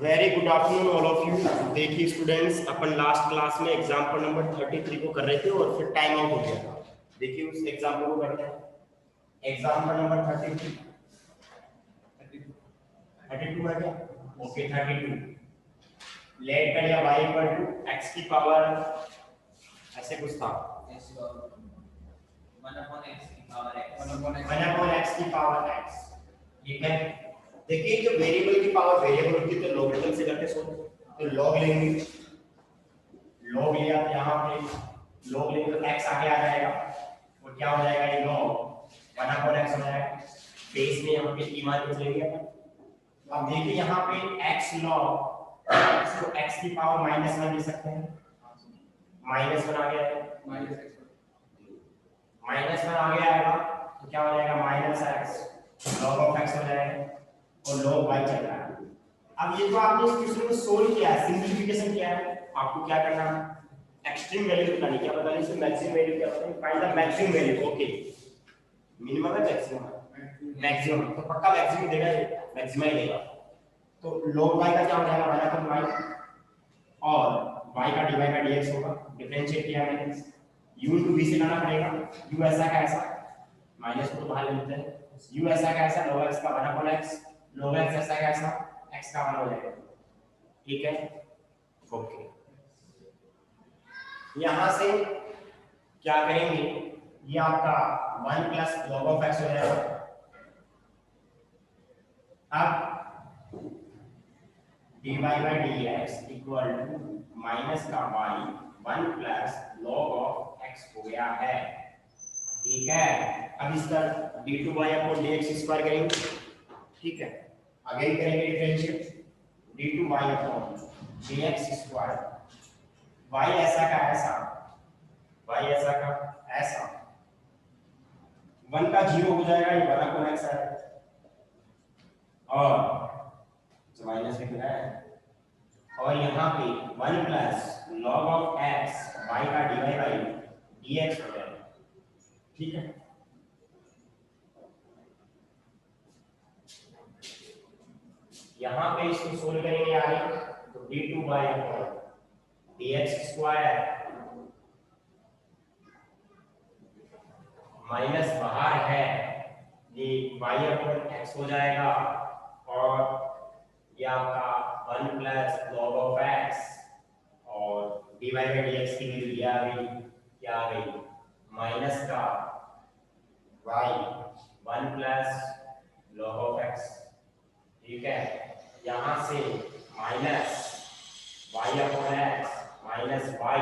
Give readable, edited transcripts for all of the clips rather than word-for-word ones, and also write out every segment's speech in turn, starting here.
Very good afternoon all of you. देखिए students, अपन last class में example number 33 को कर रहे थे और फिर टाइम आउट हो गया था। देखिए उस एग्जाम्पल को करते हैं। एग्जाम्पल नंबर 33 32 है क्या? ओके 32। लेट कर या y इक्वल टू x की पावर ऐसे कुछ था, 1 upon x की पावर x 1 अपॉन x की पावर x। ठीक है, देखिए जब वेरिएबल की पावर वेरिएबल होती है तो लॉगरिथम से करते सो, तो लॉग लेंगे, लॉग लिया यहाँ पे, लॉग लेंगे तो x आगे आ जाएगा और क्या हो जाएगा, ये लॉग 1 अपॉन x हो जाएगा। बेस में यहाँ पे की मान लिख लेंगे अपन। अब देखिए यहाँ पे x log x को x की पावर -1 ले सकते हैं, -1 आ गया है, -1 आ गया आएगा तो क्या हो जाएगा -x log ऑफ x हो जाएगा और log y चल रहा है। अब ये जो आपने इस क्वेश्चन में सोल्व किया है, सिंपलीफिकेशन किया है, आपको क्या करना है, एक्सट्रीम वैल्यू बतानी, क्या बतानी है, मैक्सिमम वैल्यू क्या बतानी, find the maximum value. Okay, minimum है मैक्सिमम है, मैक्सिमम तो पक्का मैक्सिमम देगा, ये मैक्सिमम ही देगा। तो log y का क्या हो जाएगा 1 अपॉन y और y का dy का dx होगा, डिफरेंशिएट किया मैंने, u into v से लाना पड़ेगा, u ऐसा का ऐसा, माइनस को तो बाहर ले लेते हैं, u ऐसा का ऐसा log x का 1 अपॉन x, log x ऐसा का ऐसा x का 1 हो जाएगा। ठीक है, ओके। यहां से क्या करेंगे, ये आपका 1 प्लस log ऑफ x हो जाएगा। अब dy by dx equal to minus का y 1 plus log of x हो गया है। ठीक है, अब इसका d2y अपॉन dx स्क्वायर करेंगे। ठीक है, अगेन करेंगे differentiate, d2y upon dx square, y ऐसा का ऐसा, y ऐसा का ऐसा, 1 का 0 हो जाएगा, ये 1 अपॉन x है और जो माइनस लिख रहा है, और यहाँ पे 1 plus log of x y का dy बाई dx हो जाएगा। ठीक है, यहाँ पे इसको सोल्व करेंगे आगे, तो d2y upon dx square minus बाहर है, ये y अपॉन x हो जाएगा और ये आपका 1 प्लस log ऑफ x और dy बाई dx की वैल्यू क्या आ गई, क्या आ गई, माइनस का y 1 plus log of x। ठीक है, यहाँ से minus y upon x minus y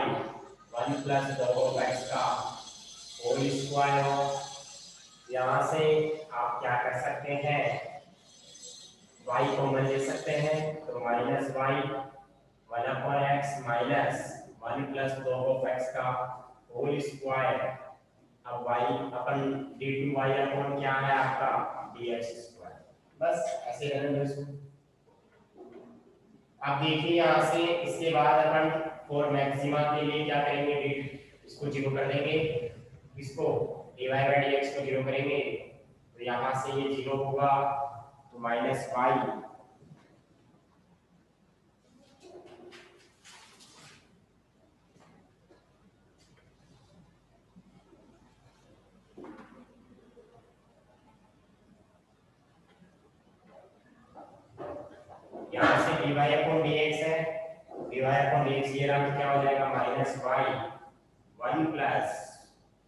1 plus log of x का होल स्क्वायर ऑफ, यहाँ से आप क्या कर सकते हैं, y कॉमन ले सकते हैं, तो minus y 1 upon x minus 1 plus log of x का होल स्क्वायर। अब y अपन d2y अपॉन क्या है आपका dx स्क्वायर, बस ऐसे करेंगे इसको। अब देखिए यहाँ से इसके बाद अपन फॉर मैक्सिमा के लिए क्या करेंगे, इसको 0 कर देंगे, इसको dy बाई dx को 0 करेंगे, तो यहाँ से ये 0 होगा तो माइनस y यहाँ से dy अपॉन dx है, dy अपॉन dx ये रहा तो क्या हो जाएगा minus y 1 plus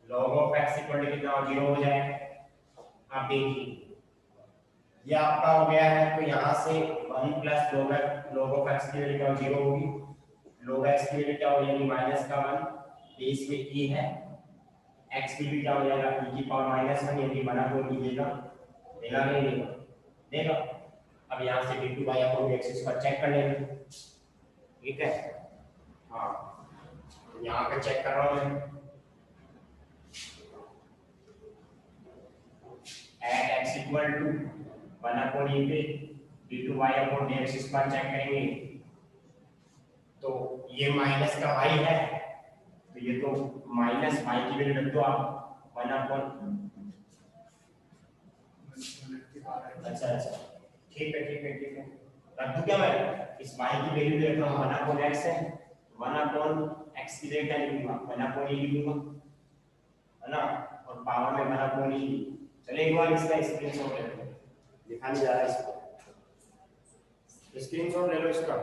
log of x equal to कितना 0 हो जाए। आप देखिए ये आपका हो गया है, तो यहाँ से 1 प्लस log ऑफ x की वैल्यू क्या 0 होगी, log x की वैल्यू क्या हो जाएगी माइनस का 1, बेस में e है, x की भी क्या हो जाएगा e की पावर -1, यदि बना तो e देगा, देगा नहीं देगा, देगा। अब यहाँ से d2y अपॉन dx इसका चेक कर लेंगे। ठीक है, हाँ यहाँ पे चेक कर रहा हूँ मैं, at x equal to 1 upon e पे d2y upon dx square check करेंगे, तो ये माइनस का y है, तो ये तो माइनस y की वैल्यू रख दो आप 1 अपॉन, अच्छा अच्छा ठीक है ठीक है ठीक है, रख दूं क्या मैं? इस y की वैल्यू देख रहा हूं 1 अपॉन x है, 1 अपॉन x की जगह क्या लिखूंगा? 1 अपॉन e लिखूंगा, है ना? और पावर में 1 अपॉन e। चलिए एक बार इसका स्क्रीनशॉट ले लो, दिखा नहीं जा रहा इसको, स्क्रीनशॉट ले लो इसका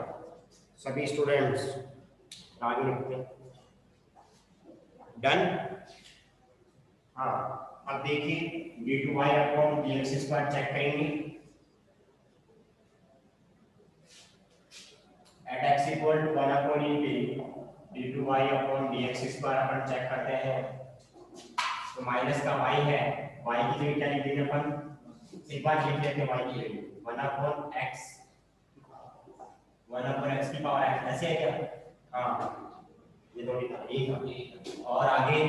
सभी स्टूडेंट्स, आगे लिखते हैं। डन। हाँ, अब देखिए d2y upon dx square check करेंगे। At x equal to 1 upon e पे d2y अपॉन dx स्क्वायर अपन चेक करते हैं, तो माइनस का y है, y की जगह क्या लिख देंगे अपन? एक बार लिख लेते हैं y की value 1 upon x, 1 upon x की पावर x, ऐसे है क्या? हाँ, ये थोड़ी था, यही था। और आगे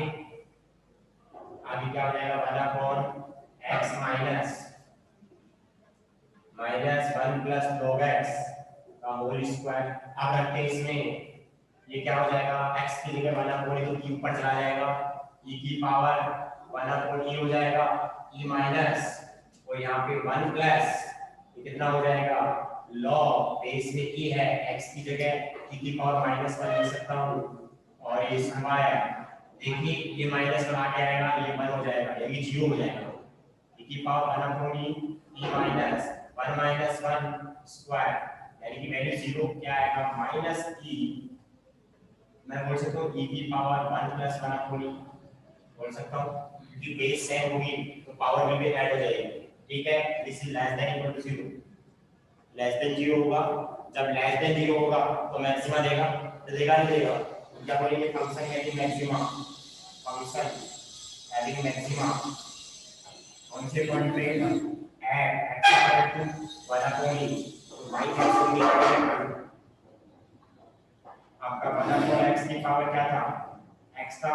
आगे क्या हो जाएगा? 1 upon x minus 1 plus log x का होल स्क्वायर। अब रखते हैं इसमें, ये क्या हो जाएगा? x की जगह 1 अपॉन e, तो e ऊपर चला जाएगा, e की पावर 1 अपॉन e हो जाएगा, e माइनस, और यहाँ पे 1 प्लस, ये कितना हो जाएगा? log, बेस में e है, x की जगह e की पावर -1 लिख सकता हूँ, और ये स्क्वायर, देखिए ये माइनस में आगे आएगा, ये 1 हो जाएगा, यानी 0 हो जाएगा, e की power 1 upon e, e minus 1 minus 1 square, यानी कि वैल्यू 0 क्या आएगा? माइनस e, मैं बोल सकता हूँ e की पावर 1 प्लस 1 अपॉन e बोल सकता हूँ, क्योंकि बेस सेम होगी तो पावर में भी ऐड हो जाएगी, ठीक है? This is less than equal to 0, less than 0 होगा, जब लेस देन 0 होगा तो मैक्सिमा देगा, तो देगा नहीं देगा, तो क्या बोलेंगे? Function having maxima, function having maxima कौन से पॉइंट पे? At x equal to 1 upon e, तो y मैक्सिमम निकालेंगे। आपका 1 अपॉन x की पावर क्या था? x था,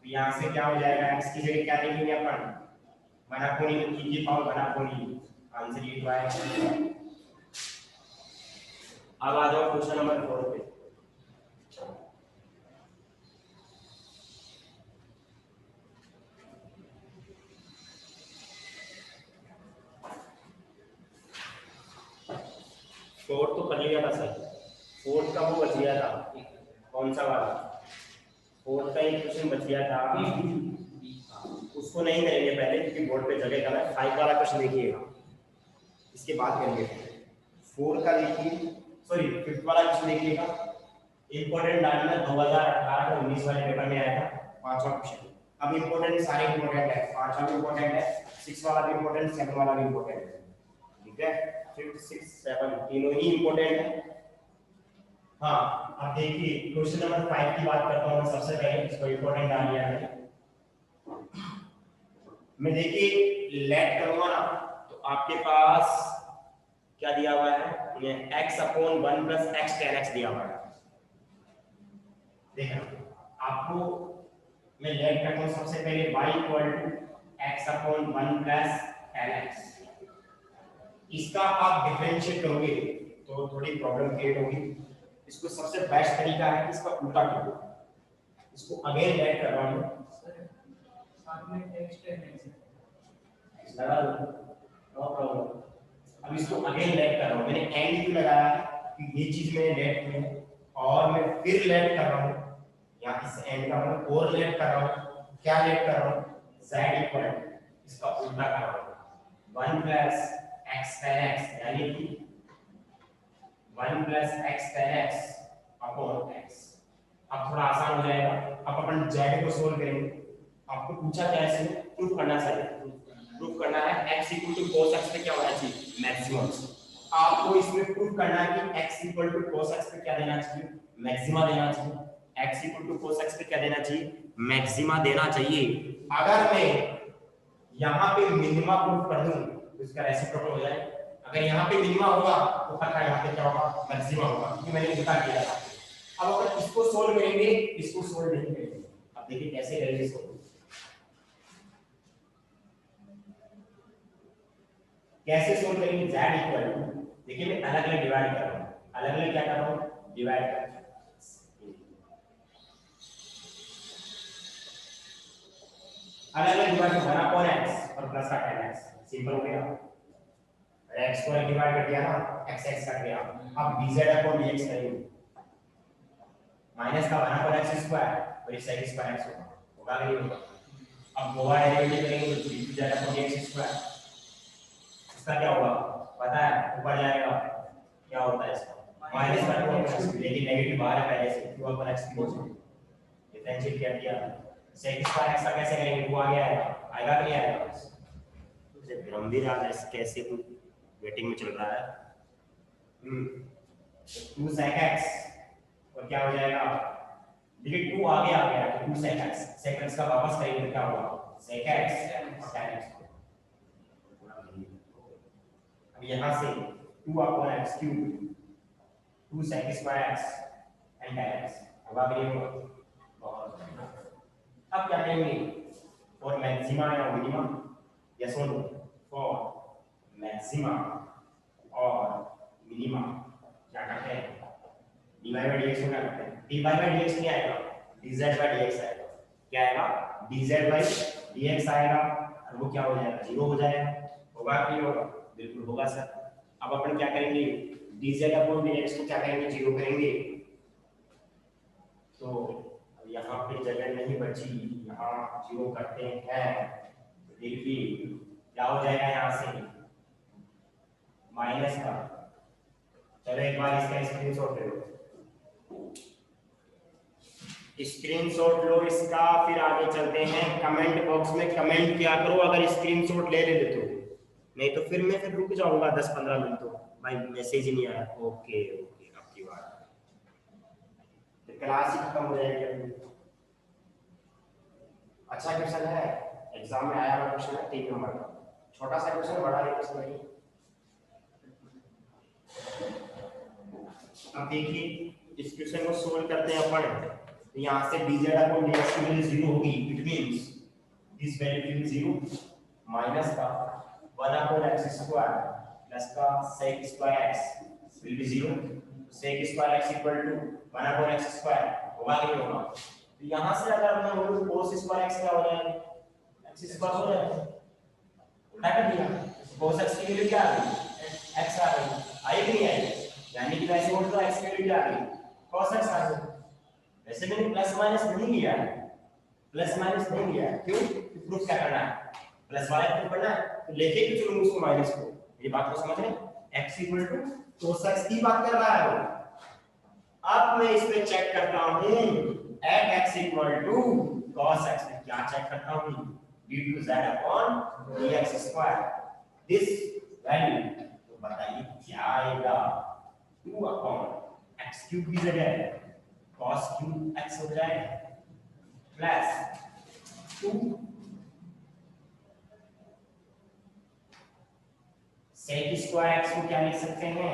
तो यहाँ से क्या हो जाएगा? x की जगह क्या लिखेंगे अपन? 1 अपॉन e, e की पावर 1 अपॉन e, आंसर ये तो आएगा। अब आ जाओ क्वेश्चन नंबर 4 पे। फोर्थ तो कर लिया था सर, फोर्थ का वो बच गया था, कौन सा वाला? फोर्थ का एक क्वेश्चन बच गया था, उसको नहीं करेंगे पहले क्योंकि बोर्ड पे जगह कम है। 5 वाला क्वेश्चन देखिएगा, इसके बाद करेंगे। 4 का देखिए, सॉरी 5th वाला क्वेश्चन देखिएगा, इंपॉर्टेंट डालना 2018 और 19 वाले पेपर में आया था, 5वां क्वेश्चन। अब इंपॉर्टेंट सारे इंपॉर्टेंट है, 5वां भी इंपॉर्टेंट है, 6 वाला भी इंपॉर्टेंट, 7 वाला भी इंपॉर्टेंट है, ठीक है? 5th 6 7 तीनों ही इंपॉर्टेंट है। हाँ, अब देखिए क्वेश्चन नंबर 5 की बात करता हूँ सबसे पहले, इसको इंपॉर्टेंट डाल दिया है। मैं देखिए लेट करूंगा ना, तो आपके पास क्या दिया हुआ है? ये x upon 1 plus x tan x दिया हुआ है। देखो आपको मैं लेट करता हूं, सबसे पहले y equal to x upon 1 plus tan x, इसका आप डिफरेंशिएट करोगे तो थोड़ी प्रॉब्लम क्रिएट होगी। इसको सबसे बेस्ट तरीका है इसका उल्टा करो, इसको अगेन लेट कर रहा हूं, साथ में x tan x लगा दो, नो प्रॉब्लम। अब इसको अगेन लेट कर रहा हूं, मैंने एंड क्यों लगाया कि ये चीज मैंने लेट की है, और मैं फिर लेट कर रहा हूं, यहाँ इस एंड का मैं और लेट कर रहा हूं, क्या लेट कर रहा हूं? z इक्वल, इसका उल्टा कर रहा हूं 1 प्लस x tan x, यानी कि 1 plus x tan x upon x। अब थोड़ा आसान हो जाएगा, अब अपन z को सोल्व करेंगे। आपको पूछा क्या है, इसमें प्रूफ करना चाहिए, प्रूफ करना है x equal to cos x पे क्या होना चाहिए? मैक्सिमम। आपको इसमें प्रूफ करना है कि x equal to cos x पे क्या देना चाहिए? मैक्सिमा देना चाहिए। x equal to cos x पे क्या देना चाहिए? मैक्सिमा देना चाहिए। अगर मैं यहाँ पे मिनिमा प्रूफ कर दूं तो इसका रेसिप्रोकल हो जाए, अगर यहाँ पे मिनिमा होगा तो पक्का यहाँ पे क्या होगा? मैक्सिमा होगा, क्योंकि मैंने उल्टा किया था। अब अगर इसको सोल्व करेंगे, इसको सोल्व नहीं करेंगे। अब देखिए कैसे करेंगे इसको, कैसे सोल्व करेंगे? z इक्वल टू, देखिए मैं अलग अलग डिवाइड कर रहा हूं, अलग अलग क्या कर रहा हूं? डिवाइड कर रहा हूं। अलग अलग डिवाइड 1 अपॉन x और प्लस का tan x, सिंपल हो गया। x को डिवाइड कर दिया ना, x x कट गया, अब dz अपॉन dx करेंगे, माइनस का 1 अपॉन x स्क्वायर और इस साइड स्क्वायर x होगा नहीं होगा। अब होगा डेरिवेटिव करेंगे तो dz अपॉन dx स्क्वायर, इसका क्या होगा पता है, ऊपर जाएगा क्या होता है इसका माइनस का 2 अपॉन x, लेकिन नेगेटिव बाहर है पहले से 2 अपॉन x की वजह से डिफरेंशिएट कर दिया, sec स्क्वायर x का कैसे करेंगे, 2 आ गया आएगा कि नहीं आएगा, मुझे भ्रम भी रहा है कैसे वेटिंग में चल रहा है। 2 sec x और क्या हो जाएगा, देखिए 2 आगे आ गया तो 2 sec x का वापस करेंगे तो क्या होगा sec x और tan x। अब यहाँ से 2 upon x cube 2 sec square x and tan x होगा भी नहीं होगा। अब क्या करेंगे फॉर मैक्सिमा या मिनिमा, यस और नो, फॉर मैक्सिमा और मिनिमा क्या करते हैं dy by dx को क्या करते हैं, dy by dx नहीं आएगा dz by dx आएगा, क्या आएगा dz by dx आएगा और वो क्या हो जाएगा 0 हो जाएगा, होगा कि नहीं होगा, बिल्कुल होगा सर। अब अपन क्या करेंगे dz upon dx को क्या करेंगे 0 करेंगे, तो अब यहाँ पे जगह नहीं बची, यहाँ 0 करते हैं, देखिए क्या हो जाएगा यहाँ से माइनस का, चलो एक बार इसका स्क्रीनशॉट ले लो, स्क्रीनशॉट लो इसका, फिर आगे चलते हैं। कमेंट बॉक्स में कमेंट किया करो अगर स्क्रीनशॉट ले ले तो, नहीं तो फिर मैं रुक जाऊंगा 10-15 मिनट, तो भाई मैसेज ही नहीं आया। ओके ओके अब की बात फिर क्लास ही खत्म हो जाएगी। अच्छा क्वेश्चन है, एग्जाम में आया हुआ क्वेश्चन है 3 नंबर का, छोटा सा क्वेश्चन, बड़ा क्वेश्चन नहीं। अब देखिए इस क्वेश्चन को सोल्व करते हैं अपन, तो यहाँ से dz अपॉन dx की वैल्यू 0 होगी, it means this value will 0 minus का 1 अपॉन x स्क्वायर प्लस का sec square x will be 0, sec square x equal to 1 upon x square होगा कि नहीं होगा। तो यहाँ से अगर मैं बोलूं cos स्क्वायर x क्या हो जाएगा, x स्क्वायर हो जाएगा, उल्टा कर दिया, cos x की वैल्यू क्या आ गई x आ गई, आई कि नहीं आई, यानी कि वैसे बोल तो x की वैल्यू क्या आ गई cos x आ गई। वैसे मैंने प्लस माइनस नहीं लिया है, प्लस माइनस नहीं लिया है, क्यों, प्रूफ क्या करना है, प्लस वाला प्रूफ करना है, तो लेके भी चलूंगा उसको माइनस को, ये बात को समझ रहे हैं, x equal to cos x की बात कर रहा है वो। अब मैं इस पे चेक करता हूं at x equal to cos x, में क्या चेक करता हूं d to z upon dx square, this value, तो बताइए क्या आएगा, 2 अपॉन x क्यूब की जगह cos क्यूब x हो जाएगा प्लस 2 sec स्क्वायर x को क्या लिख सकते हैं,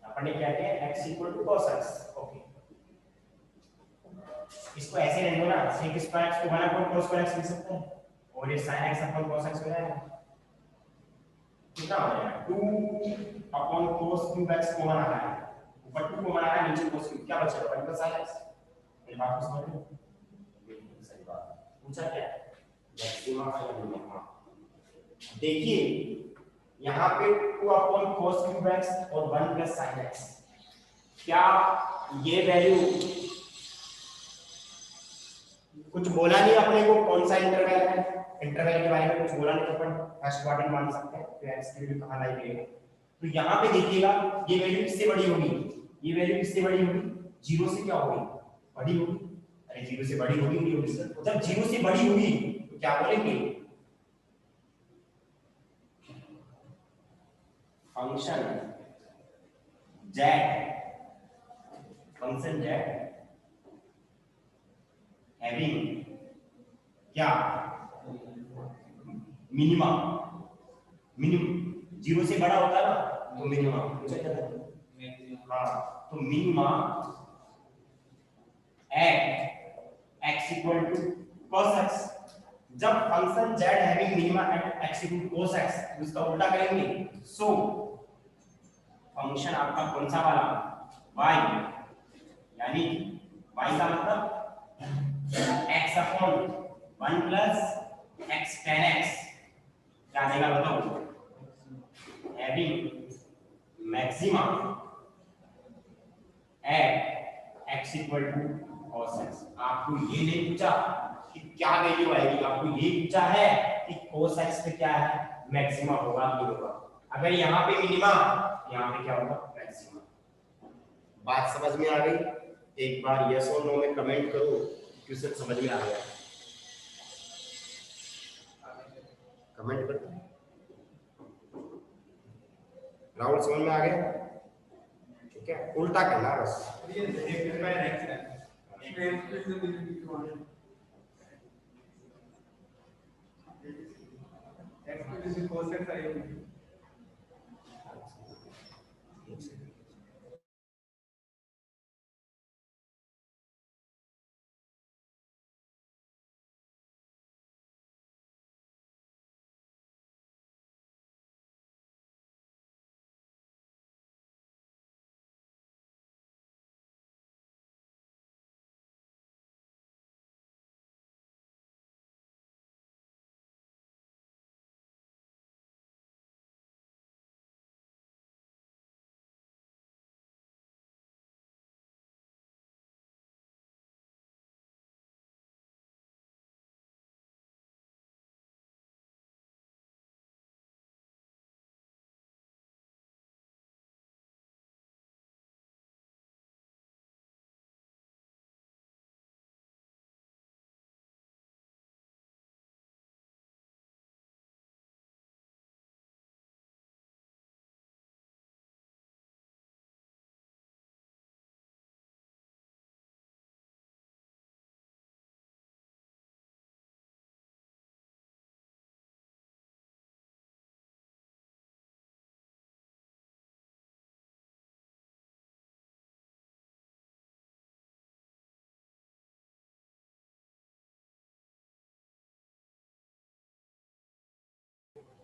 अपन ने क्या किया x equal to cos x, okay इसको ऐसे रहने दो ना, sec स्क्वायर x को 1 अपॉन cos स्क्वायर x लिख सकते हैं और ये sin x upon cos x हो जाएगा, कितना हो जाएगा 2 अपॉन cos क्यूब x को बनाना है, ऊपर 2 को बनाना है, नीचे cos क्यूब, क्या बचेगा 1 प्लस sin x, ये बात को समझ लो, बिल्कुल सही बात पूछा क्या मैक्सिमा या मिनिमा। देखिए यहाँ पे 2 अपॉन cos क्यूब x और 1 प्लस sin x, क्या ये वैल्यू, कुछ बोला नहीं अपने को कौन सा इंटरवल है, इंटरवल के बारे में कुछ बोला नहीं तो अपन फर्स्ट क्वाड्रेंट मान सकते हैं, तो x की वैल्यू कहां लाई गई है, तो यहाँ पे देखिएगा ये वैल्यू किससे बड़ी होगी, ये वैल्यू किससे बड़ी होगी, 0 से क्या होगी बड़ी होगी, अरे 0 से बड़ी होगी नहीं होगी सर, जब 0 से बड़ी होगी तो क्या बोलेंगे function z, function z having क्या मिनिमा, मिनिमम 0 से बड़ा होता है ना तो मिनिमा, हाँ तो minima at x equal to cos x, जब function z having minima at x equal to cos x, तो इसका उल्टा करेंगे, सो फंक्शन आपका कौन सा वाला y, यानी y का मतलब x upon 1 plus x tan x क्या देगा बताओ, having maxima at x equal to cos x। आपको ये नहीं पूछा कि क्या वैल्यू आएगी, आपको ये पूछा है कि cos x पे क्या है, मैक्सिमा होगा कि होगा। अगर यहाँ पे मिनिमा, यहाँ पे क्या होगा, मैक्सिमा। बात समझ में आ गई? एक बार यस और नो में कमेंट करो, क्वेश्चन समझ में आ गया, कमेंट करो। राहुल समझ में आ गया? ठीक है, उल्टा करना बस।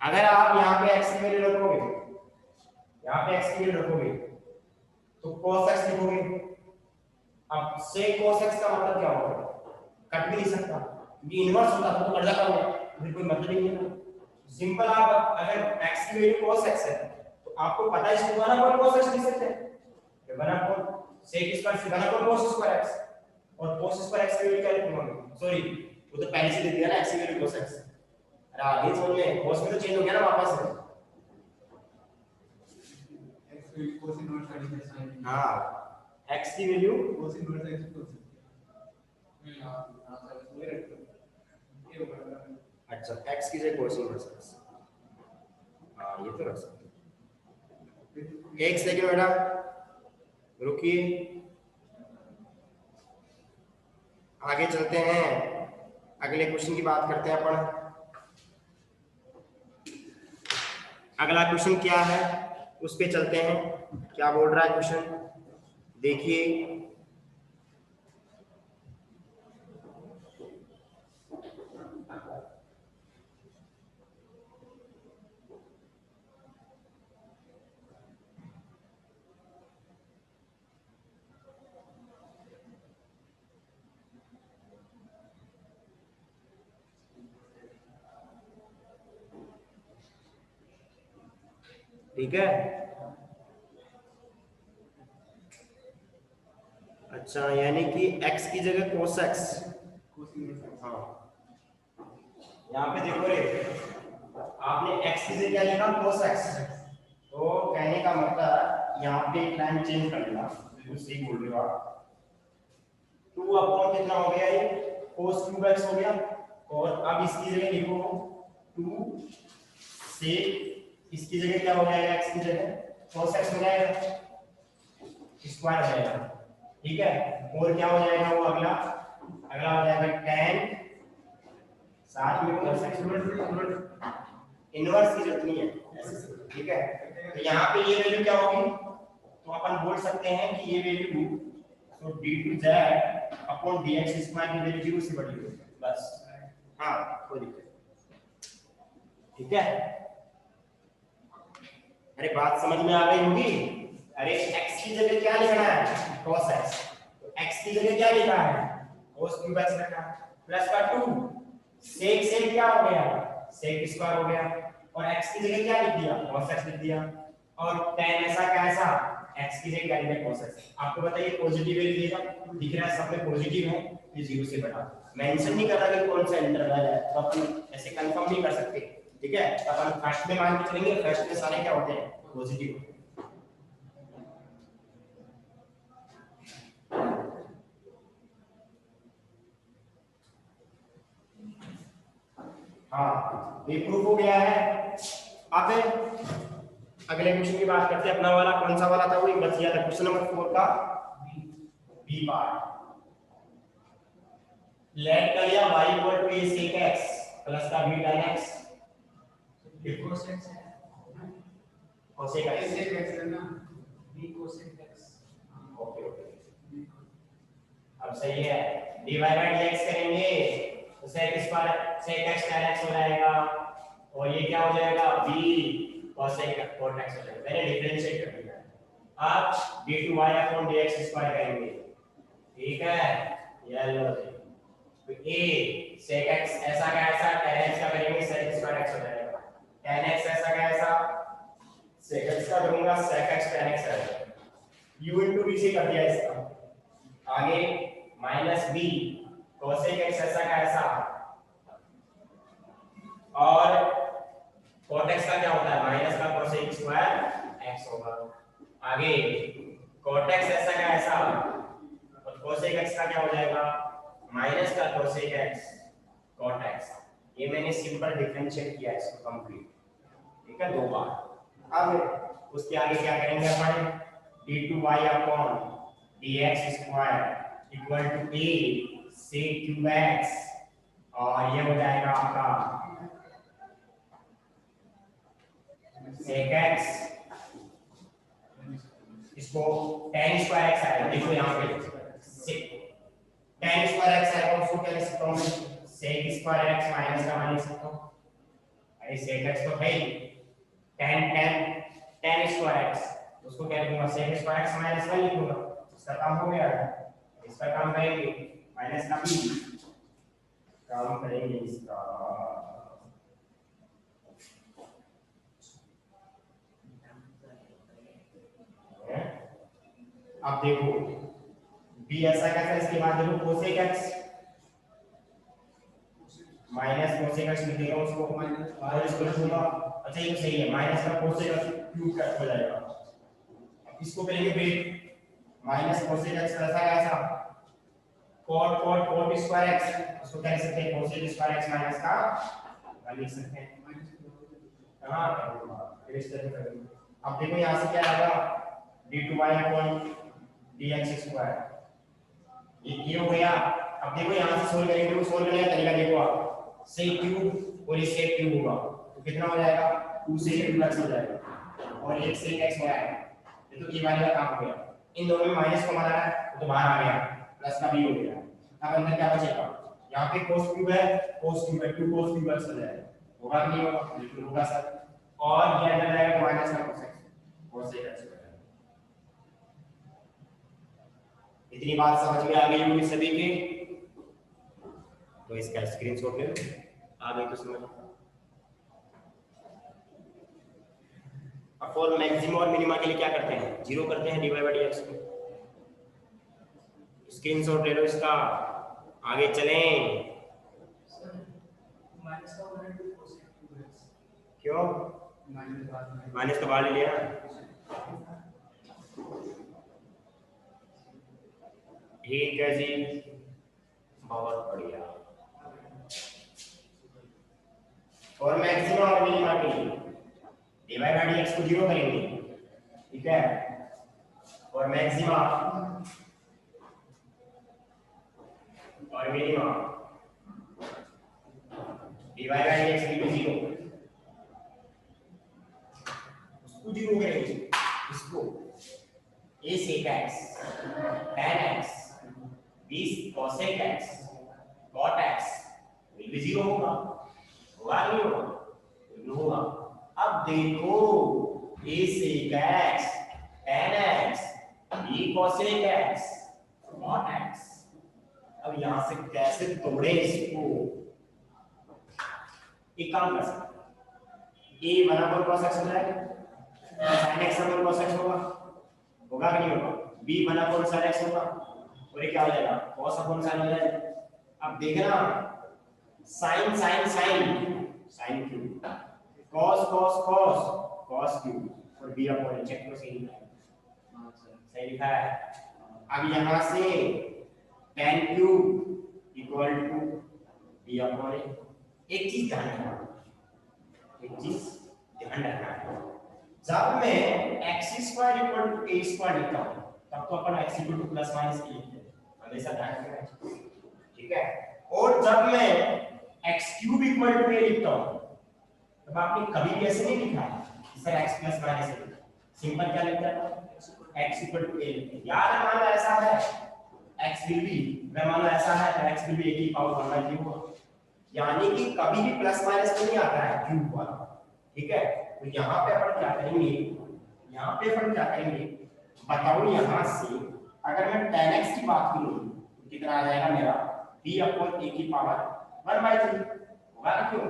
अगर आप यहाँ पे x की वैल्यू रखोगे, यहाँ पे x की वैल्यू रखोगे तो cos x लिखोगे। अब से cos x का मतलब क्या होगा, कट भी नहीं सकता क्योंकि इनवर्स होता तो कट जाता होगा, फिर कोई मतलब ही नहीं है। सिंपल, आप अगर x की वैल्यू cos x है तो आपको पता है इसको 1 अपॉन cos x लिख सकते हैं। 1 अपॉन sec स्क्वायर से 1 अपॉन cos स्क्वायर x, और cos स्क्वायर x की वैल्यू क्या लिखूंगा, सॉरी वो तो पहले से दे दिया ना, x की वैल्यू cos x। अरे आगे समझ में, cos में तो चेंज हो गया ना वापस से। हाँ, x की वैल्यू अच्छा x की जगह cos इनवर्स x, हाँ ये तो रख सकते हैं। एक सेकंड बेटा रुकिए, आगे चलते हैं, अगले क्वेश्चन की बात करते हैं अपन। अगला क्वेश्चन क्या है उस पे चलते हैं, क्या बोल रहा है क्वेश्चन देखिए। ठीक है, अच्छा यानी कि x की जगह cos x, हाँ यहाँ पे देखो रे, आपने x की जगह क्या लिखा cos x, तो कहने का मतलब यहाँ पे एक लाइन चेंज कर लेना, बिल्कुल सही बोल रहे हो आप। 2 अपॉन कितना हो गया ये cos क्यूब x हो गया, और अब इसकी जगह लिखो 2 से इसकी जगह क्या हो जाएगा, x की जगह cos x हो जाएगा, स्क्वायर हो जाएगा। ठीक है, और क्या हो जाएगा वो अगला हो जाएगा tan, साथ में cos x इनवर्स की जरूरत नहीं है। ठीक है, तो यहाँ पे ये वैल्यू क्या होगी, तो अपन बोल सकते हैं कि ये वैल्यू तो d2z अपॉन dx स्क्वायर की वैल्यू 0 से बड़ी होगी बस। हाँ कोई दिक्कत, ठीक है। अरे बात समझ में आ गई होगी। अरे x की जगह क्या लिखना है cos x, तो x की जगह क्या लिखा है cos क्यूब x लिखा है, प्लस का 2 सेक सेक क्या हो गया, सेक स्क्वायर हो गया, और x की जगह क्या लिख दिया, cos x लिख दिया, और tan ऐसा का ऐसा x की जगह क्या लिख दिया, cos x। आपको बताइए पॉजिटिव है लिखिएगा, दिख रहा है सब में पॉजिटिव है, ये 0 से बड़ा, मेंशन नहीं कर रहा कि कौन सा इंटरवल है, तो अपन ऐसे कंफर्म नहीं कर सकते, ठीक है। तो अपन फर्स्ट में मान के चलेंगे, फर्स्ट में सारे क्या होते हैं, पॉजिटिव। हाँ ये प्रूफ हो गया है। अब अगले क्वेश्चन की बात करते हैं, अपना वाला कौन सा वाला था, वो बच गया था, क्वेश्चन नंबर 4 का बी पार्ट। लेट कर लिया y equal to a sec x plus का b tan x, cosec x है ना, b cosec x, okay okay, अब सही है, dy by dx करेंगे तो sec square sec x tan x हो जाएगा, और ये क्या हो जाएगा, b cosec cot x हो जाएगा, मैंने डिफरेंशिएट कर दिया। अब d2y अपॉन dx स्क्वायर करेंगे, ठीक है, ये लो तो a sec x ऐसा का ऐसा tan x का करेंगे sec स्क्वायर x हो जाएगा, tan x ऐसा का ऐसा sec x का करूंगा sec x tan x आएगा, u into b से कर दिया इसका, आगे माइनस b cosec x ऐसा का ऐसा, और cot x का क्या होता है, माइनस का cosec स्क्वायर x होगा, आगे cot x ऐसा का ऐसा, और cosec x का क्या हो जाएगा, माइनस का cosec x cot x। ये मैंने सिंपल डिफरेंशिएट किया है इसको कंप्लीट, ठीक है, 2 बार। अब उसके आगे क्या करेंगे अपन, d2y upon dx square equal to a sec cube x, और ये हो जाएगा आपका sec x, इसको tan स्क्वायर x आएगा, देखो यहाँ पे tan स्क्वायर x आएगा, उसको क्या लिख सकता हूँ मैं, sec स्क्वायर x माइनस का मान लिख सकता हूँ, अरे sec x तो है ही, tan स्क्वायर x, उसको क्या लिखूंगा, sec स्क्वायर x माइनस 1 लिखूंगा, इसका काम हो गया, इसका काम करेंगे माइनस का b, काम करेंगे इसका, अब देखो b ऐसा कैसा, इसके बाद देखो cosec x minus cosec x लिखेगा उसको माइनस, और इसको लिखूंगा, अच्छा ये सही है, माइनस का cosec x क्यूब हो जाएगा, अब इसको करेंगे ब्रेक, माइनस cosec x ऐसा कैसा, cot स्क्वायर x, उसको कह सकते हैं cosec स्क्वायर x माइनस का 1 लिख सकते हैं, हां फिर इस तरह करेंगे। अब देखो यहां से क्या आएगा, d2y अपॉन dx स्क्वायर, ये हो गया। अब देखो यहां से सोल्व करेंगे, तो सोल्व करने का तरीका देखो आप, sec क्यूब और ये sec क्यूब होगा तो कितना हो जाएगा, 2 sec x हो जाएगा, और एक sec x हो जाएगा, ये तो ये वाले का काम हो गया, इन दोनों में माइनस को माना है तो बाहर आ गया, प्लस का b हो गया, अब अंदर क्या बचेगा, यहाँ पे cos क्यूब है, 2 cos क्यूब x हो जाएगा, होगा कि नहीं होगा, बिल्कुल होगा सर, और ये अंदर जाएगा माइनस का cos x हो जाएगा। इतनी बात समझ में आ गई होगी सभी के, तो इसका स्क्रीनशॉट ले लो, आ गई तो समझ। अब फॉर मैक्सिमम और मिनिमा के लिए क्या करते हैं, 0 करते हैं dy by dx को, स्क्रीनशॉट ले लो इसका, आगे चलें। क्यों माइनस का बाहर ले लिया, ठीक है जी, बहुत बढ़िया। और मैक्सिमम और मिनिमा के लिए dy by dx को 0 करेंगे, ठीक है, और मैक्सिमा और मिनिमा dy by dx की 0, उसको 0 करेंगे, इसको a sec x tan x b cosec x cot x will be 0 होगा, होगा नहीं होगा, बिल्कुल होगा। अब देखो a sec x tan x b cosec x cot x, अब यहां से कैसे तोड़े इसको, एक काम कर सकते हैं, a 1/cos x हो जाएगा, sin x 1/cos x होगा, होगा कि नहीं होगा, b 1/sin x होगा, और ये क्या हो जाएगा, cos sin हो जाएगा। अब देखना sin sin sin q, cos cos cos cos q, और b अपॉन चेक करो सही लिखा है, सही लिखा है। अब यहां से tan q equal to b upon एक चीज ध्यान रखना, एक चीज ध्यान रखना है, जब मैं x square equal to a square लिखता हूं तब तो अपन x equal to plus minus a लिखते हैं, हमेशा ध्यान रखना, ठीक है। और जब मैं x cube equal to a लिखता हूं तब आपने कभी भी ऐसे नहीं लिखा है sir x plus minus a, simple क्या लिखता है x इक्वल टू a लिखते हैं। याद है मान लो ऐसा है x विल बी, मैं मान लो ऐसा है तो x विल बी a की पावर 1/3 होगा, यानी कि कभी भी प्लस माइनस में नहीं आता है क्यूब वाला, ठीक है। तो यहाँ पे अपन क्या करेंगे, यहाँ पे अपन क्या करेंगे बताओ, यहाँ से अगर मैं tan x की बात करूँ तो कितना आ जाएगा मेरा b अपॉन a की पावर 1/3 होगा ना, क्यों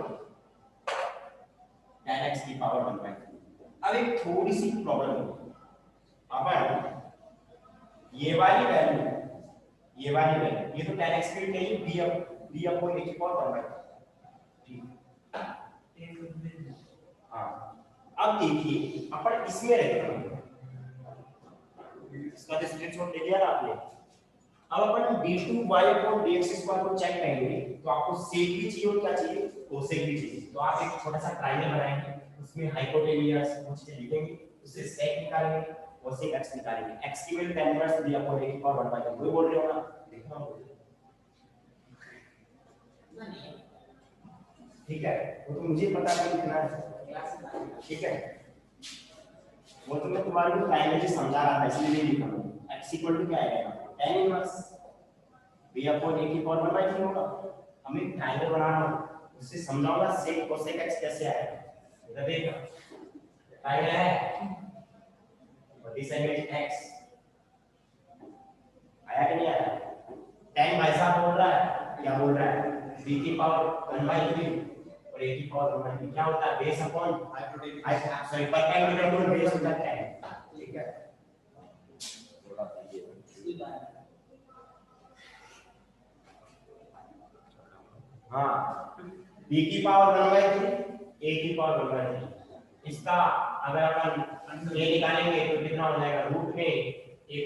tan x की पावर 1/3। अब एक थोड़ी सी प्रॉब्लम है, अपन ये वाली वैल्यू ये तो tan x की नहीं b अपॉन a की पावर 1/3, हाँ। अब देखिए अपन इसमें रहते हैं, इसका तो स्क्रीनशॉट ले लिया ना आपने। अब अपन d2y अपॉन dx स्क्वायर को चेक करेंगे तो आपको सेक भी चाहिए और क्या चाहिए, कोसेक भी चाहिए। तो आप एक छोटा सा ट्रायंगल बनाएंगे, उसमें हाइपोटेन्यूज कुछ लिखेंगे, उससे सेक निकालेंगे, कोसेक x निकालेंगे, x की value tan inverse b upon a की पावर 1/3 वही बोल रहे हो ना, देखना ठीक है, वो तो मुझे पता नहीं कितना है, ठीक है, वो तो मैं तुम्हारे को टाइम में समझा रहा था इसलिए नहीं लिखा हूं। x इक्वल टू क्या आएगा tan inverse b upon a की पावर 1/3 होगा। हम एक ट्रायंगल बना रहा हूं, उससे समझाऊंगा sec cosec x कैसे आएगा, इधर देखना ट्रायंगल है और दिस एंगल x आया कि नहीं आया, tan भाई साहब बोल रहा है, क्या बोल रहा है b की पावर 1/3 और a की पावर 1/3 क्या होता है base upon hypotenuse, sorry perpendicular to base होता है, ठीक है। थोड़ा सा ये हाँ b की पावर 1/3 a की पावर 1/3, इसका अगर अपन a निकालेंगे तो कितना हो जाएगा रूट में a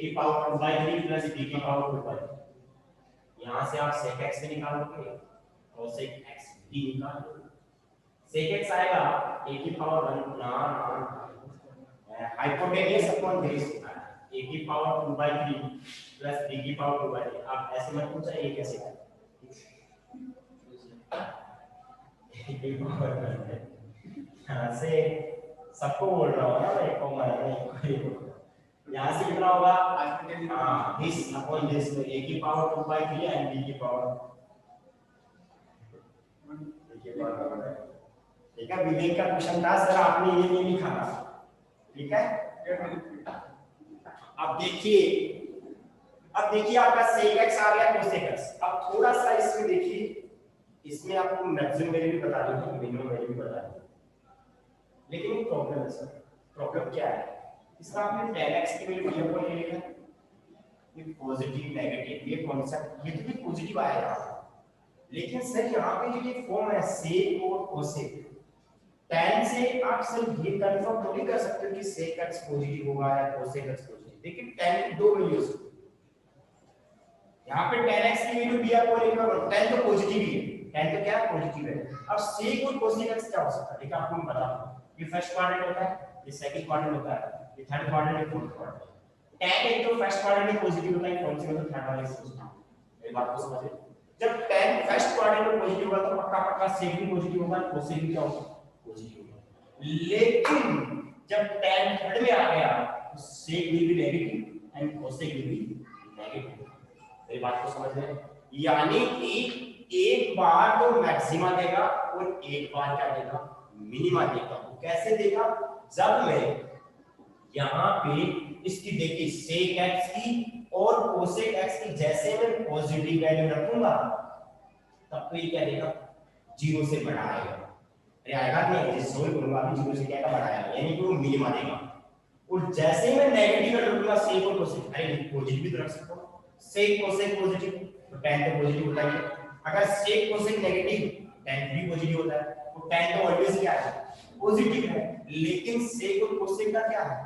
की पावर 2/3 प्लस b की पावर 2/3। यहां से आप sec x भी निकालोगे और sec x भी निकालोगे, sec x आएगा a की पावर 1 ना हाइपोटेन्यूज अपॉन बेस a की पावर 2/3 प्लस b की पावर 2/3। आप ऐसे मत पूछा ये कैसे है, यहाँ से सबको बोल रहा हूँ ना मैं, कॉमन है यहाँ से कितना होगा हाँ दिस अपॉन दिस, तो a की पावर 2/3 एंड b की पावर ठीक है। विवेक का क्वेश्चन था सर आपने ये नहीं लिखा था, ठीक है। अब देखिए आपका sec x आ गया cosec x। अब थोड़ा सा इसमें देखिए, इसमें आपको मैक्सिमम वैल्यू भी बता दूंगा, मिनिमम वैल्यू भी बता दूंगा, लेकिन एक प्रॉब्लम है सर। प्रॉब्लम क्या है, इसका आपने tan x की वैल्यू b अपॉन a लिखा है, ये पॉजिटिव नेगेटिव ये कांसेप्ट ये तो भी पॉजिटिव आएगा, लेकिन सर यहाँ पे जो ये फॉर्म है sec और cosec, tan से आप सर ये कंफर्म थोड़ी कर सकते हो कि sec x पॉजिटिव होगा या cosec x पॉजिटिव। देखिए tan की दो वैल्यूज, यहाँ पे tan x की वैल्यू b अपॉन a का tan तो पॉजिटिव ही है, tan तो क्या है पॉजिटिव है। अब sec और cosec x क्या हो सकता है, देखिए आपको मैं बता दूं, ये फर्स्ट क्वाड्रेंट होता है, ये सेकंड क्वाड्रेंट होता है, ये थर्ड क्वाड्रेंट है, फोर्थ क्वाड्रेंट। tan एक तो फर्स्ट क्वाड्रेंट में पॉजिटिव होता है, कौन सी मतलब थर्ड वाले से पॉजिटिव, मेरी बात को समझिए। जब tan फर्स्ट क्वाड्रेंट में पॉजिटिव होगा तो पक्का पक्का sec भी पॉजिटिव होगा, cosec भी क्या होगा पॉजिटिव होगा। लेकिन जब tan थर्ड में आ गया तो sec will be negative and cosec will be negative, मेरी बात को समझ रहे हैं। यानी कि एक बार तो मैक्सिमा देगा और एक बार क्या देगा मिनिमा देगा। वो कैसे देगा, जब मैं यहाँ पे इसकी देखिए sec x की और cosec x की जैसे मैं पॉजिटिव वैल्यू रखूंगा तब तो ये क्या देगा जीरो से बड़ा आएगा, अरे आएगा नहीं, जिस सोल्व करूंगा अभी जीरो से क्या का बढ़ाया, यानी कि वो मिनिमा देगा। और जैसे ही मैं नेगेटिव कर लूंगा सेक और कोसेक, अरे पॉजिटिव भी तो रख सकता हूं, सेक कोसेक पॉजिटिव तो tan तो पॉजिटिव होता है, अगर सेक कोसेक नेगेटिव tan भी पॉजिटिव होता है, तो tan तो ऑलवेज क्या है, पॉजिटिव है। लेकिन सेक और कोसेक का क्या है,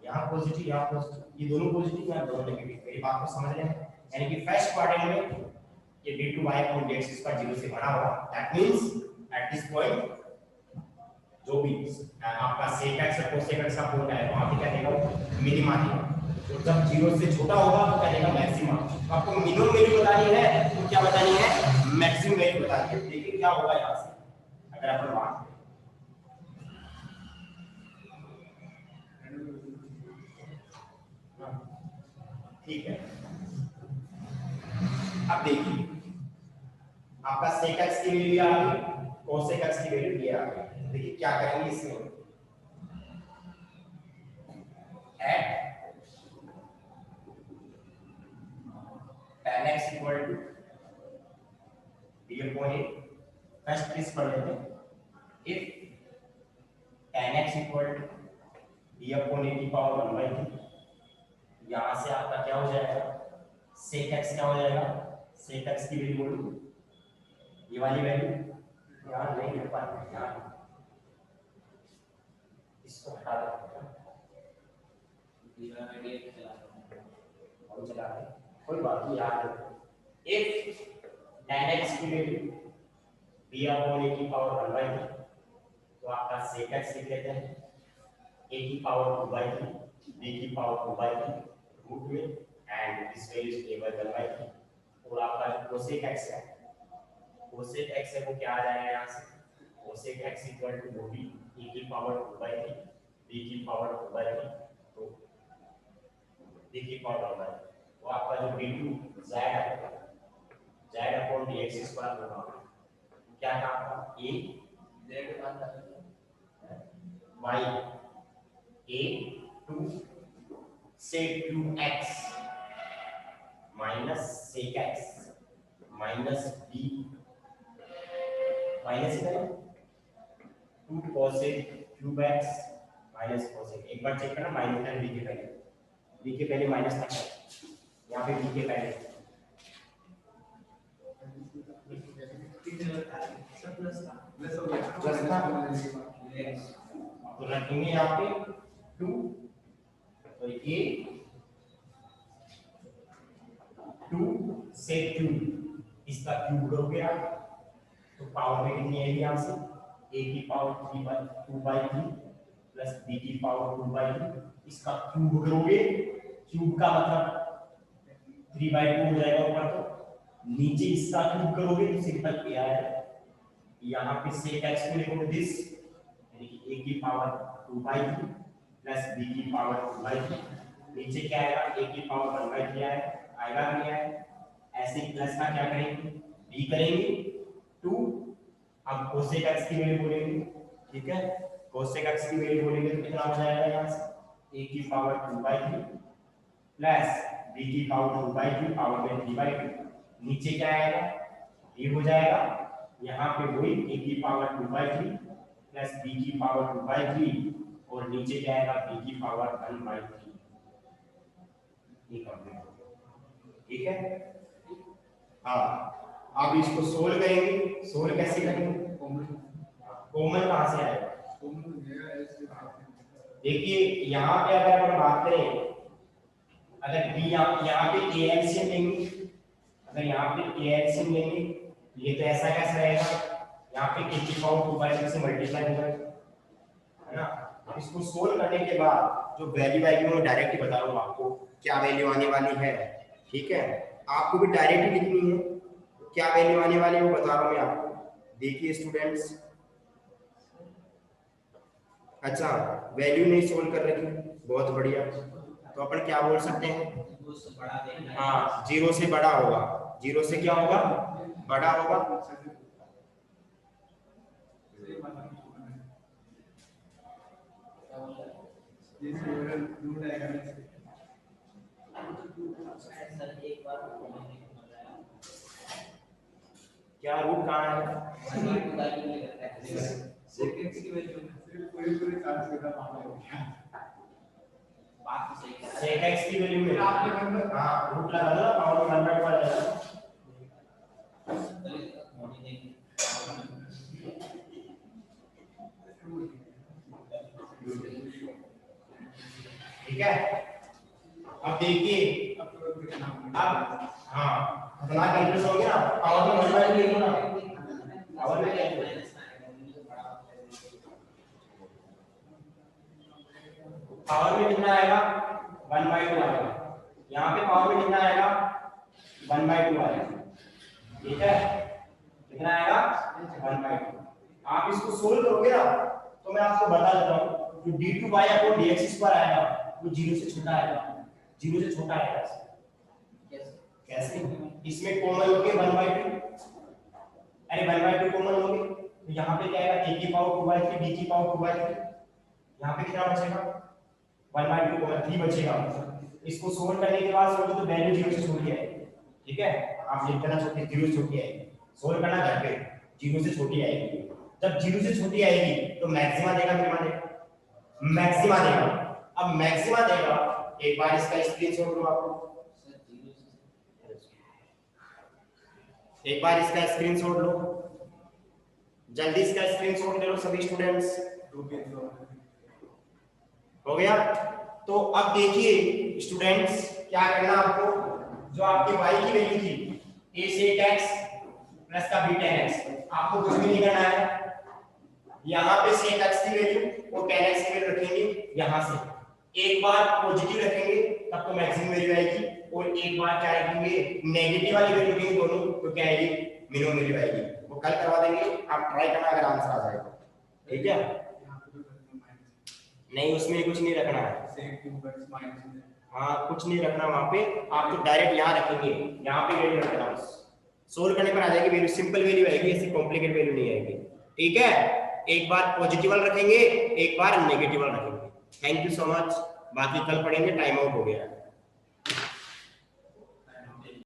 यहाँ पॉजिटिव यहाँ पॉजिटिव, ये दोनों पॉजिटिव यहाँ दोनों नेगेटिव। मेरी बात को समझ रहे हैं, यानी कि फर्स्ट क्वाड्रेंट में ये d2y अपॉन dx स्क्वायर 0 से बड़ा होगा, that means at this point जो भी आपका sec x और cosec x का पॉइंट है वहां पे क्या देगा, मिनिमा देगा। और जब 0 से छोटा होगा तो क्या देगा, मैक्सिमा। तो आपको मिनिमम वैल्यू बतानी है तो क्या बतानी है, मैक्सिमम वैल्यू बतानी है। देखिए क्या होगा यहां से, अगर अपन बात ठीक है, अब देखिए आपका sec x की वैल्यू आ गई, cosec x की वैल्यू ये आ गई। देखिए क्या करेंगे इसमें, at tan x equal to d upon a, first case पढ़ लेते हैं, if tan x equal to d upon a की पावर 1 by 3, यहां से आपका क्या हो जाएगा, sec x क्या हो जाएगा, sec x की वैल्यू बोलो, ये वाली वैल्यू यहां नहीं लिख पाएंगे, यहां इसको हटा देते हैं, हम चला रहे हैं कोई बात नहीं, याद रखो if tan x की वैल्यू d upon a की पावर 1 by 3, तो आपका sec x लिख लेते हैं a की पावर 2 by 3, b की पावर 2 by 3 रूट में, and this value is a by 1 by 3। और आपका जो cosec x है, cosec x है वो क्या आ जाएगा यहाँ से, cosec x इक्वल टू वो भी a की पावर 2 by 3, b की पावर 2 by 3, तो b की पावर 1 by 3, वो आपका जो d2 z है, z अपॉन dx स्क्वायर होगा, क्या था आपका a z y a two sec 2x minus sec x minus b minus करें 2 cosec cube x minus cosec, एक बार चेक करना माइनस है b के पहले माइनस था, यहाँ पे b के पहले प्लस था, तो रखेंगे यहाँ पे 2, तो ये 2 sec क्यूब, इसका क्यूब हो गया, तो पावर में कितनी आएगी यहाँ से, a की power 3 by 2 by 3 plus b की पावर 2 by 3, इसका क्यूब करोगे, क्यूब का मतलब 3 by 2 हो जाएगा ऊपर, तो नीचे इसका क्यूब करोगे तो सिंपल a आएगा, यहाँ पे sec x को लिखोगे दिस, यानी कि a की पावर 2 by 3 प्लस b की पावर 2 by 3, नीचे क्या आएगा, a की पावर 1 by 3 आएगा नहीं आएगा, ऐसे प्लस का क्या करेंगे, b करेंगे 2, अब cosec x की वैल्यू बोलेंगे, ठीक है, cosec x की वैल्यू बोलेंगे तो कितना हो जाएगा यहाँ से, a की पावर 2 by 3 प्लस b की पावर 2 by 3 पावर में 3 by 2, नीचे क्या आएगा, ये हो जाएगा, यहाँ पे वही a की पावर 2 by 3 प्लस b की पावर 2 by 3 और नीचे क्या आएगा, b की पावर 1 by 3, ये कंप्लीट हो गया, ठीक है। हाँ अब इसको सोल्व करेंगे, सोल्व कैसे करेंगे, कॉमन कहां से आएगा, देखिए यहाँ पे अगर हम बात करें, अगर b यहाँ पे a एलसीएम लेंगे, अगर यहाँ पे a एलसीएम लेंगे, ये तो ऐसा कैसे रहेगा, यहाँ पे a की पावर 2 by 6 से मल्टीप्लाई होगा, है ना। अब इसको सोल्व करने के बाद जो वैल्यू आएगी मैं डायरेक्ट ही बता रहा हूँ आपको क्या वैल्यू आने वाली है, ठीक है, आपको भी डायरेक्ट ही लिखनी है, क्या वैल्यू आने वाली है वो बता रहा हूँ मैं आपको, देखिए स्टूडेंट्स, अच्छा वैल्यू नहीं सोल्व कर रखी, बहुत बढ़िया, तो अपन क्या बोल सकते हैं, हाँ 0 से बड़ा होगा, 0 से क्या होगा, बड़ा होगा, क्या रूट कहाँ है, sec x की वैल्यू पूरी चार्ज का मामला हो गया। बात तो सही है। sec x की वैल्यू में आपने हां रूट लगा दो पावर में 1/2 आ जाएगा। ठीक है, अब देखिए अब हाँ इतना कंफ्यूज हो गया, पावर में 1/2 लिखो ना, पावर में क्या है, पावर में कितना आएगा 1/2 आएगा, यहाँ पे पावर में कितना आएगा 1/2 आएगा। ठीक है, कितना आएगा 1/2। आप इसको सोल्व करोगे ना तो मैं आपको बता देता हूँ जो d2y/dx² आएगा वो 0 से छोटा आएगा, 0 से छोटा आएगा। कैसे? इसमें कॉमन लोगे 1/2, अरे 1/2 कॉमन लोगे तो यहाँ पे क्या आएगा a की पावर 2/3 b की पावर 2/3, यहाँ पे कितना बचेगा 1/2 कॉमन 3 बचेगा। इसको सोल्व करने के बाद सोचो तो वैल्यू 0 से छोटी आएगी। ठीक है, आप लिख देना छोटी 0 से छोटी आएगी, सोल्व करना घर पे 0 से छोटी आएगी। जब 0 से छोटी आएगी तो मैक्सिमा देगा मिनिमा देगा, मैक्सिमा देगा। अब मैक्सिमा देगा, एक बार इसका स्क्रीनशॉट लो आप, एक बार इसका स्क्रीनशॉट लो, जल्दी इसका स्क्रीनशॉट ले लो सभी स्टूडेंट्स। हो गया? तो अब देखिए स्टूडेंट्स क्या करना आपको, जो आपके y की वैल्यू थी a sec x प्लस का b tan x, आपको कुछ भी नहीं करना है। यहाँ पे sec x की वैल्यू और tan x की वैल्यू रखेंगे, यहाँ से एक बार पॉजिटिव रखेंगे तब तो मैक्सिमम वैल्यू आएगी, और एक बार क्या रखेंगे नेगेटिव वाली वैल्यू रखेंगे दोनों, तो क्या आएगी मिनिमम वैल्यू आएगी। वो कल करवा देंगे, आप ट्राई करना अगर आंसर आ जाए तो। ठीक है, नहीं उसमें कुछ नहीं रखना है, हाँ कुछ नहीं रखना वहां पे, आप तो डायरेक्ट यहाँ रखेंगे, यहाँ पे वैल्यू रखना, सोल्व करने पर आ जाएगी वैल्यू, सिंपल वैल्यू आएगी, ऐसी कॉम्प्लिकेटेड वैल्यू नहीं आएगी। ठीक है, एक बार पॉजिटिव रखेंगे एक बार नेगेटिव रखेंगे। थैंक यू सो मच, बाकी कल पढ़ेंगे, टाइम आउट हो गया।